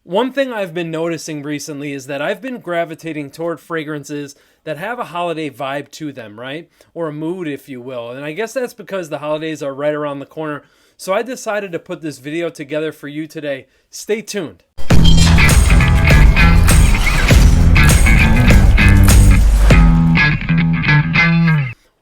One thing I've been noticing recently is that I've been gravitating toward fragrances that have a holiday vibe to them, right? Or a mood, if you will. And I guess that's because the holidays are right around the corner. So I decided to put this video together for you today. Stay tuned.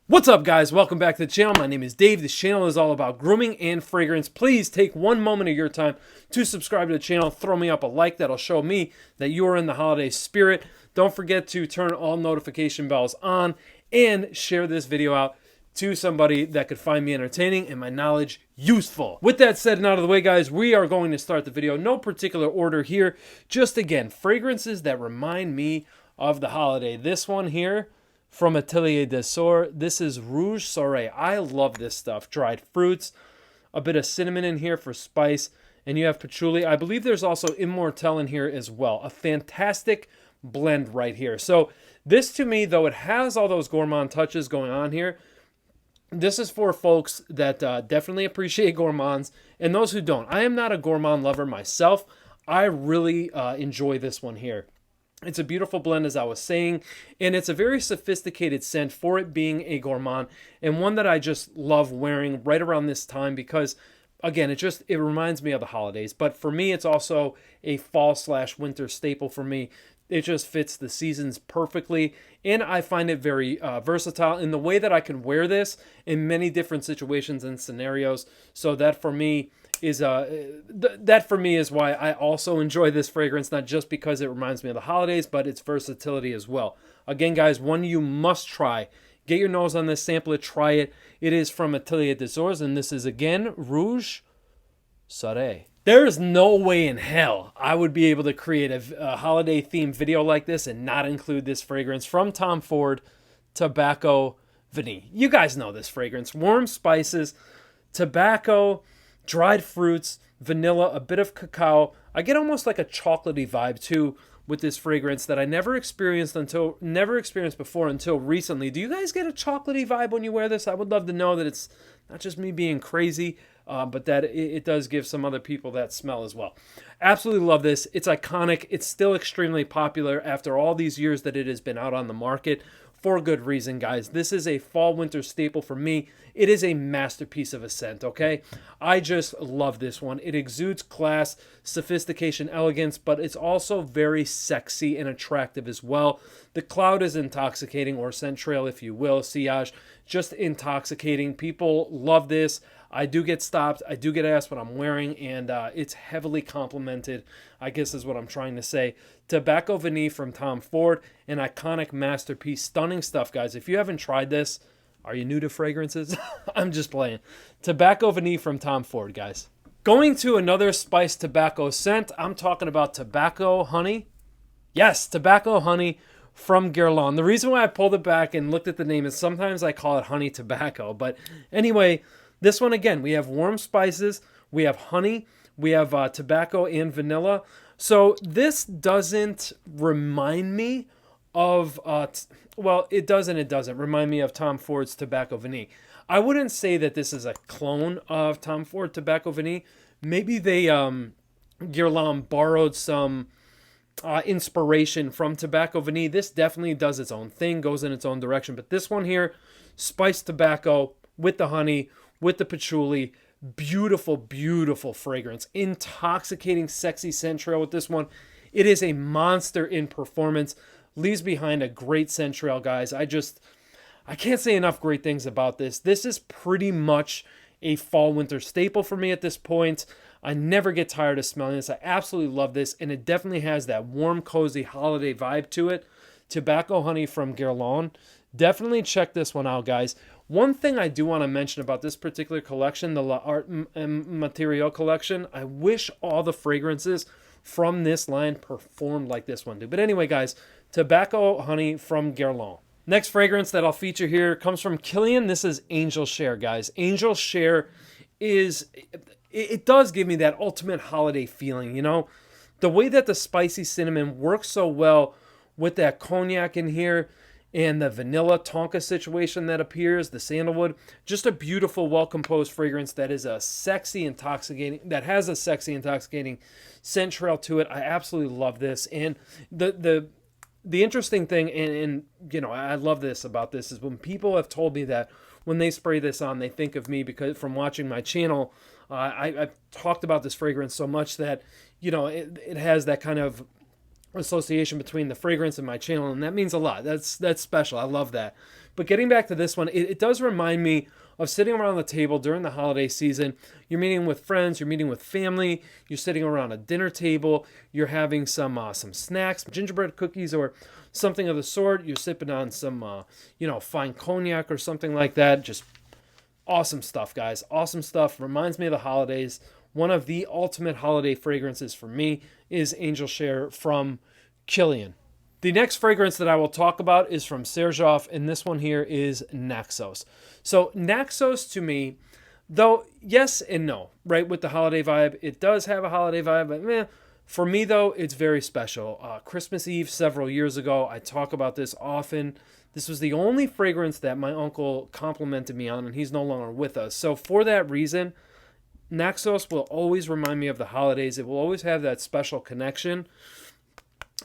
What's up, guys? Welcome back to the channel. My name is Dave. This channel is all about grooming and fragrance. Please take one moment of your time to subscribe to the channel. Throw me up a like. That'll show me that you are in the holiday spirit. Don't forget to turn all notification bells on and share this video out to somebody that could find me entertaining and my knowledge useful. With that said and out of the way, guys, we are going to start the video. No particular order here. Just again, fragrances that remind me of the holiday. This one here, from Atelier this is Rouge Saray. I love this stuff. Dried fruits, a bit of cinnamon in here for spice, and you have patchouli. I believe there's also Immortelle in here as well. A fantastic blend right here. So this, to me, though it has all those gourmand touches going on here, this is for folks that definitely appreciate gourmands and those who don't. I am not a gourmand lover myself. I really enjoy this one here. It's a beautiful blend, as I was saying, and it's a very sophisticated scent for it being a gourmand, and one that I just love wearing right around this time because, again, it reminds me of the holidays. But for me, it's also a fall/winter staple for me. It just fits the seasons perfectly, and I find it very versatile in the way that I can wear this in many different situations and scenarios. So that for me is why I also enjoy this fragrance, not just because it reminds me of the holidays, but its versatility as well. Again, guys, one you must try. Get your nose on this, sample it, try it. It is from Atelier, and this is, again, Rouge Saray. There is no way in hell I would be able to create a holiday-themed video like this and not include this fragrance from Tom Ford, Tobacco Vanille. You guys know this fragrance. Warm spices, tobacco, dried fruits, vanilla, a bit of cacao. I get almost like a chocolatey vibe too with this fragrance that I never experienced before until recently. Do you guys get a chocolatey vibe when you wear this? I would love to know that it's not just me being crazy, but that it does give some other people that smell as well. Absolutely love this. It's iconic. It's still extremely popular after all these years that it has been out on the market. For good reason, guys. This is a fall-winter staple for me. It is a masterpiece of a scent, okay? I just love this one. It exudes class, sophistication, elegance, but it's also very sexy and attractive as well. The cloud is intoxicating, or scent trail, if you will, sillage, just intoxicating. People love this. I do get stopped. I do get asked what I'm wearing, and it's heavily complimented, I guess is what I'm trying to say. Tobacco Vanille from Tom Ford, an iconic masterpiece. Stunning stuff, guys. If you haven't tried this, are you new to fragrances? I'm just playing. Tobacco Vanille from Tom Ford, guys. Going to another spiced tobacco scent, I'm talking about tobacco honey. Yes, tobacco honey from Guerlain. The reason why I pulled it back and looked at the name is sometimes I call it honey tobacco. But anyway, this one, again, we have warm spices, we have honey, we have tobacco and vanilla. So this doesn't remind me of, well, it does and it doesn't remind me of Tom Ford's Tobacco Vanille. I wouldn't say that this is a clone of Tom Ford Tobacco Vanille. Maybe they, Guerlain borrowed some inspiration from Tobacco Vanille. This definitely does its own thing, goes in its own direction. But this one here, spiced tobacco with the honey, with the patchouli, beautiful, beautiful fragrance. Intoxicating, sexy scent trail with this one. It is a monster in performance. Leaves behind a great scent trail, guys. I can't say enough great things about this. This is pretty much a fall-winter staple for me at this point. I never get tired of smelling this. I absolutely love this, and it definitely has that warm, cozy holiday vibe to it. Tobacco honey from Guerlain. Definitely check this one out, guys. One thing I do want to mention about this particular collection, the L'Art Material collection, I wish all the fragrances from this line performed like this one did. But anyway, guys, tobacco honey from Guerlain. Next fragrance that I'll feature here comes from Kilian. This is Angel Share, guys. Angel Share it does give me that ultimate holiday feeling, you know? The way that the spicy cinnamon works so well with that cognac in here, and the vanilla tonka situation that appears, the sandalwood. Just a beautiful, well-composed fragrance that is a sexy, intoxicating scent trail to it. I absolutely love this. And the interesting thing, and you know, I love this about this, is when people have told me that when they spray this on, they think of me because from watching my channel, I've talked about this fragrance so much that, you know, it has that kind of association between the fragrance and my channel, and that means a lot. That's special. I love that. But getting back to this one, it does remind me of sitting around the table during the holiday season. You're meeting with friends, you're meeting with family, you're sitting around a dinner table, you're having some snacks, gingerbread cookies or something of the sort. You're sipping on some fine cognac or something like that. Just awesome stuff, guys. Awesome stuff. Reminds me of the holidays. One of the ultimate holiday fragrances for me is Angel Share from Kilian. The next fragrance that I will talk about is from Xerjoff, and this one here is Naxos. So Naxos to me, though yes and no, right, with the holiday vibe, it does have a holiday vibe, but for me though, it's very special. Christmas Eve several years ago, I talk about this often. This was the only fragrance that my uncle complimented me on, and he's no longer with us. So for that reason, Naxos will always remind me of the holidays. It will always have that special connection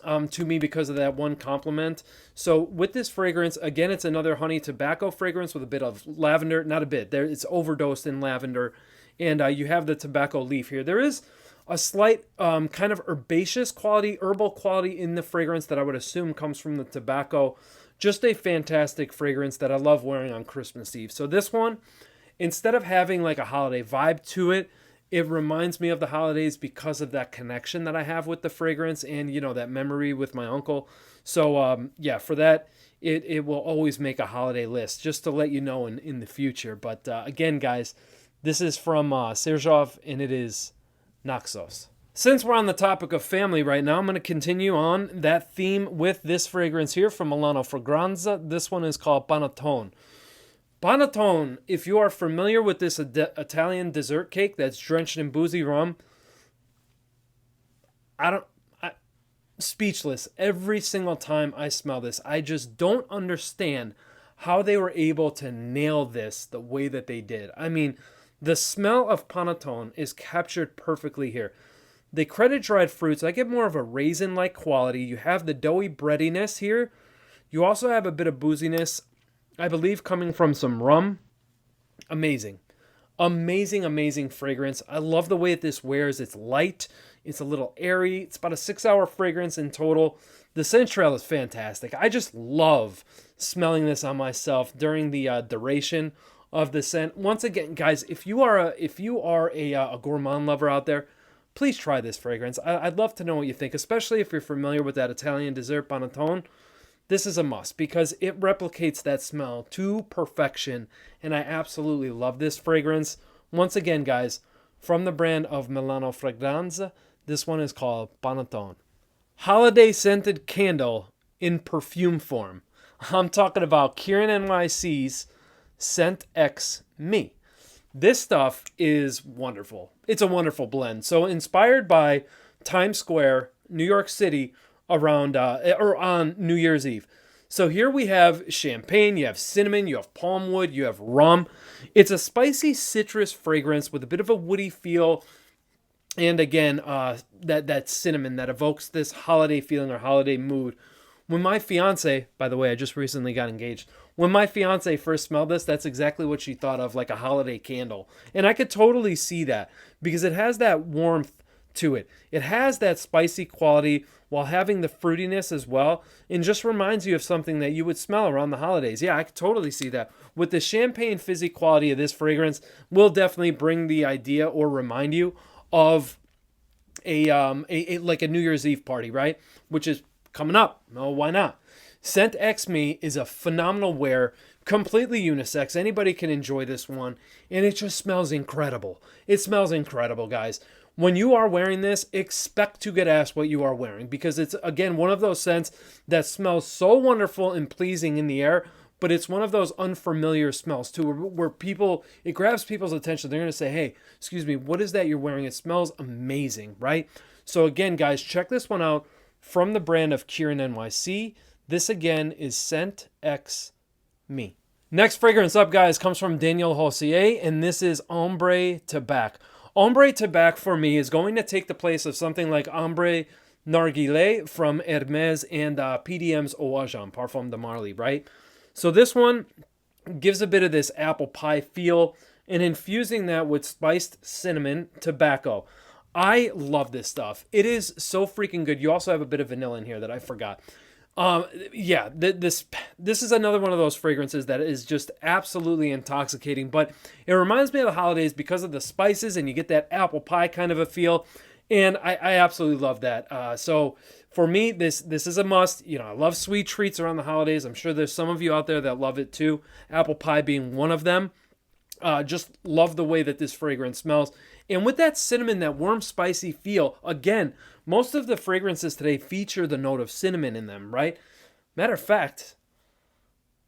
to me because of that one compliment. So with this fragrance, again, it's another honey tobacco fragrance with a bit of lavender. Not a bit. It's overdosed in lavender. And you have the tobacco leaf here. There is a slight kind of herbaceous quality, herbal quality in the fragrance that I would assume comes from the tobacco. Just a fantastic fragrance that I love wearing on Christmas Eve. So this one, instead of having like a holiday vibe to it, it reminds me of the holidays because of that connection that I have with the fragrance and, you know, that memory with my uncle. So, yeah, for that, it will always make a holiday list, just to let you know in the future. But again, guys, this is from Xerjoff, and it is Naxos. Since we're on the topic of family right now, I'm going to continue on that theme with this fragrance here from Milano Fragranze. This one is called Panettone. Panettone, if you are familiar with this Italian dessert cake that's drenched in boozy rum, speechless every single time I smell this. I just don't understand how they were able to nail this the way that they did. I mean, the smell of Panettone is captured perfectly here. They credit dried fruits. I get more of a raisin-like quality. You have the doughy breadiness here. You also have a bit of booziness, I believe, coming from some rum. Amazing. Amazing, amazing fragrance. I love the way that this wears. It's light. It's a little airy. It's about a 6-hour fragrance in total. The scent trail is fantastic. I just love smelling this on myself during the duration of the scent. Once again, guys, if you are a gourmand lover out there, please try this fragrance. I'd love to know what you think, especially if you're familiar with that Italian dessert Panettone. This is a must because it replicates that smell to perfection, and I absolutely love this fragrance. Once again, guys, from the brand of Milano Fragranze, this one is called Panettone. Holiday scented candle in perfume form. I'm talking about Kierin NYC's Scent XME. This stuff is wonderful. It's a wonderful blend. So inspired by Times Square, New York City, around or on New Year's Eve. So here we have champagne, you have cinnamon, you have palm wood, you have rum. It's a spicy citrus fragrance with a bit of a woody feel. And again, that cinnamon that evokes this holiday feeling or holiday mood. When my fiance, by the way, I just recently got engaged. When my fiance first smelled this, that's exactly what she thought of, like a holiday candle. And I could totally see that because it has that warmth to it. It has that spicy quality while having the fruitiness as well, and just reminds you of something that you would smell around the holidays. Yeah, I could totally see that. With the champagne fizzy quality of this fragrance, will definitely bring the idea or remind you of a like a New Year's Eve party, right? Which is coming up. Oh, why not? Scent XME is a phenomenal wear, completely unisex. Anybody can enjoy this one, and it just smells incredible. It smells incredible, guys. When you are wearing this, expect to get asked what you are wearing because it's, again, one of those scents that smells so wonderful and pleasing in the air, but it's one of those unfamiliar smells too, where it grabs people's attention. They're going to say, hey, excuse me, what is that you're wearing? It smells amazing, right? So again, guys, check this one out from the brand of Kierin NYC. This again is Scent XME. Next fragrance up, guys, comes from Daniel Josier, and this is Ambre Tabac. Ambre Tabac for me is going to take the place of something like Ambre Narguilé from Hermès and PDM's Eau Agent, Parfum de Marly, right? So this one gives a bit of this apple pie feel and infusing that with spiced cinnamon tobacco. I love this stuff. It is so freaking good. You also have a bit of vanilla in here that I forgot. This is another one of those fragrances that is just absolutely intoxicating, but it reminds me of the holidays because of the spices, and you get that apple pie kind of a feel, and I absolutely love that. So for me, this is a must. You know, I love sweet treats around the holidays. I'm sure there's some of you out there that love it too, apple pie being one of them. Just love the way that this fragrance smells. And with that cinnamon, that warm, spicy feel, again, most of the fragrances today feature the note of cinnamon in them, right? Matter of fact,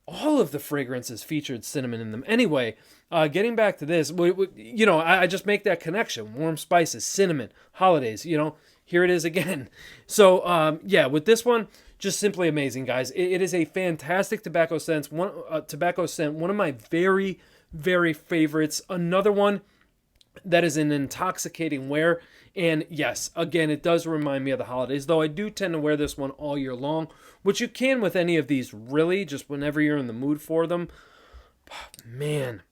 all of the fragrances featured cinnamon in them. Anyway, getting back to this, I just make that connection. Warm spices, cinnamon, holidays, here it is again. So, with this one, just simply amazing, guys. It is a fantastic tobacco scent, one of my very, very favorites. Another one that is an intoxicating wear. And yes, again, it does remind me of the holidays, though I do tend to wear this one all year long, which you can with any of these, really, just whenever you're in the mood for them. Man,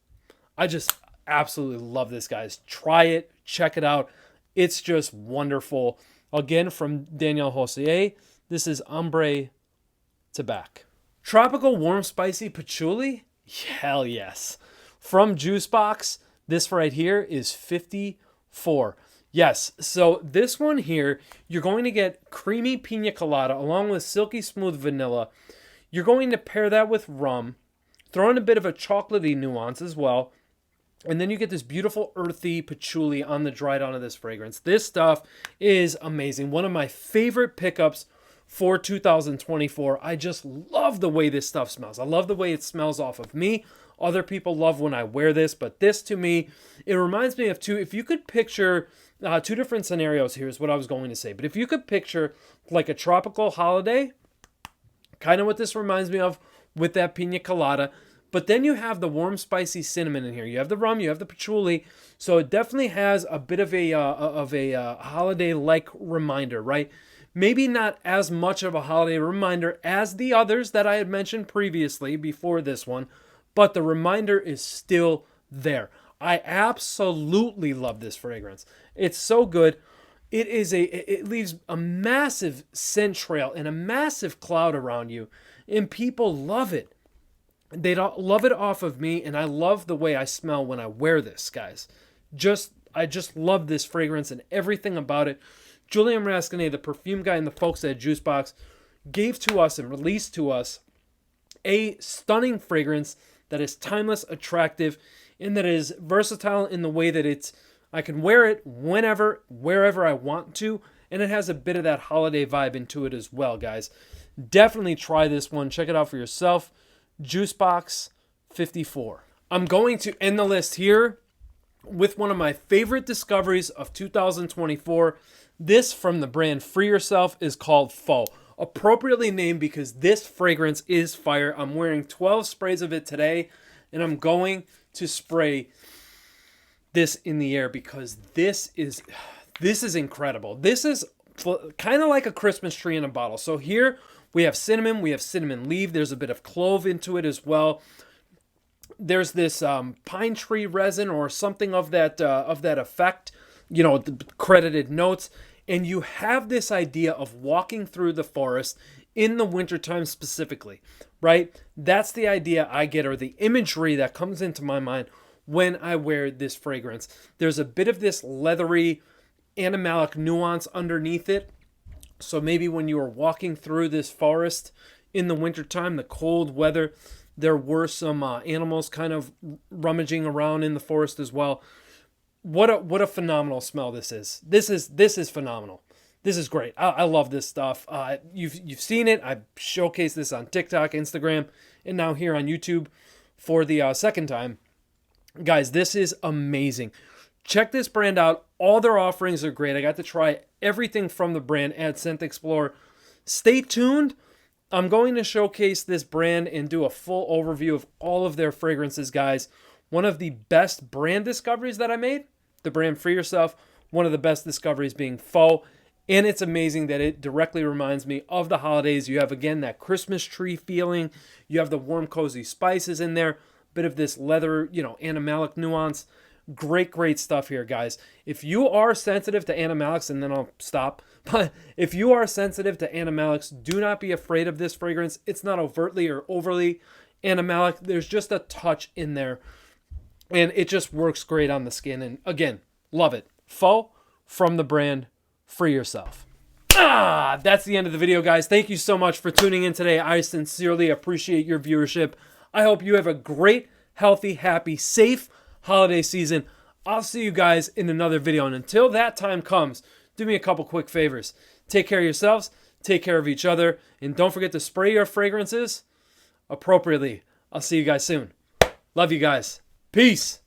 I just absolutely love this, guys. Try it. Check it out. It's just wonderful. Again, from Daniel Josier, this is Ambre Tabac. Tropical warm spicy patchouli? Hell yes. From Jusbox, this right here is 54. Yes, so this one here, you're going to get creamy pina colada along with silky smooth vanilla. You're going to pair that with rum, throw in a bit of a chocolatey nuance as well, and then you get this beautiful earthy patchouli on the dry down of this fragrance. This stuff is amazing. One of my favorite pickups for 2024. I just love the way this stuff smells. I love the way it smells off of me. Other people love when I wear this, but this to me, it reminds me of if you could picture two different scenarios, here's what I was going to say. But if you could picture like a tropical holiday, kind of what this reminds me of with that pina colada, but then you have the warm, spicy cinnamon in here. You have the rum, you have the patchouli, so it definitely has a bit of a holiday-like reminder, right? Maybe not as much of a holiday reminder as the others that I had mentioned previously before this one, but the reminder is still there. I absolutely love this fragrance. It's so good. It leaves a massive scent trail and a massive cloud around you, and people love it. They love it off of me, and I love the way I smell when I wear this, guys. I just love this fragrance and everything about it. Julien Rascanet, the perfume guy and the folks at Jusbox, gave to us and released to us a stunning fragrance that is timeless, attractive, and that is versatile in the way that I can wear it whenever, wherever I want to, and it has a bit of that holiday vibe into it as well, guys. Definitely try this one. Check it out for yourself. Jusbox 54. I'm going to end the list here with one of my favorite discoveries of 2024. This from the brand Free Yourself is called Feu. Appropriately named because this fragrance is fire. I'm wearing 12 sprays of it today, and I'm going to spray this in the air because this is incredible. This is kind of like a Christmas tree in a bottle. So here we have cinnamon leaf. There's a bit of clove into it as well. There's this pine tree resin or something of that effect, the credited notes. And you have this idea of walking through the forest in the wintertime specifically, right? That's the idea I get, or the imagery that comes into my mind when I wear this fragrance. There's a bit of this leathery animalic nuance underneath it. So maybe when you are walking through this forest in the wintertime, the cold weather, there were some animals kind of rummaging around in the forest as well. What a phenomenal smell this is. This is phenomenal. This is great. I love this stuff. You've seen it. I've showcased this on TikTok, Instagram, and now here on YouTube for the second time. Guys, this is amazing. Check this brand out. All their offerings are great. I got to try everything from the brand at Scent Explorer. Stay tuned. I'm going to showcase this brand and do a full overview of all of their fragrances, guys. One of the best brand discoveries that I made, the brand Free Yourself. One of the best discoveries being Faux. And it's amazing that it directly reminds me of the holidays. You have, again, that Christmas tree feeling. You have the warm, cozy spices in there. Bit of this leather, animalic nuance. Great stuff here, guys. If you are sensitive to animalics, and then I'll stop, but if you are sensitive to animalics, do not be afraid of this fragrance. It's not overtly or overly animalic. There's just a touch in there, and it just works great on the skin. And again, love it. Faux from the brand Free Yourself. That's the end of the video, guys. Thank you so much for tuning in today. I sincerely appreciate your viewership. I hope you have a great, healthy, happy, safe holiday season. I'll see you guys in another video. And until that time comes, do me a couple quick favors. Take care of yourselves, take care of each other, and don't forget to spray your fragrances appropriately. I'll see you guys soon. Love you guys. Peace.